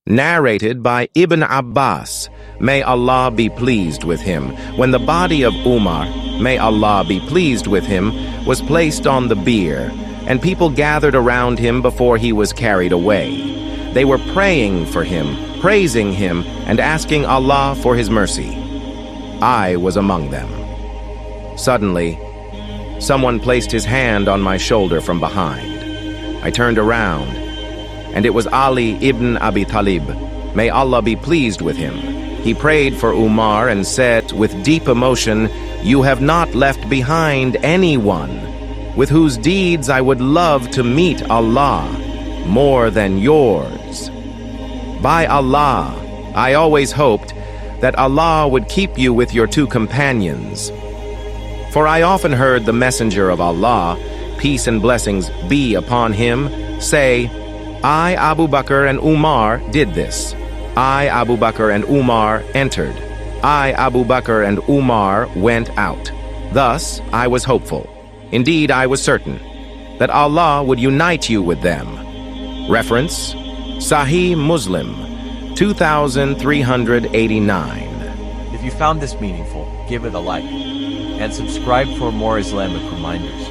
Narrated by Ibn Abbas, may Allah be pleased with him, when the body of Umar, may Allah be pleased with him, was placed on the bier, and people gathered around him before he was carried away. They were praying for him, praising him, and asking Allah for his mercy. I was among them. Suddenly, someone placed his hand on my shoulder from behind. I turned around, and it was Ali ibn Abi Talib. May Allah be pleased with him. He prayed for Umar and said with deep emotion, "You have not left behind anyone with whose deeds I would love to meet Allah more than yours. By Allah, I always hoped that Allah would keep you with your two companions. For I often heard the Messenger of Allah, peace and blessings be upon him, say, I, Abu Bakr and Umar, did this. I, Abu Bakr and Umar, entered. I, Abu Bakr and Umar, went out. Thus, I was hopeful. Indeed, I was certain that Allah would unite you with them." Reference, Sahih Muslim, 2389. If you found this meaningful, give it a like and subscribe for more Islamic reminders.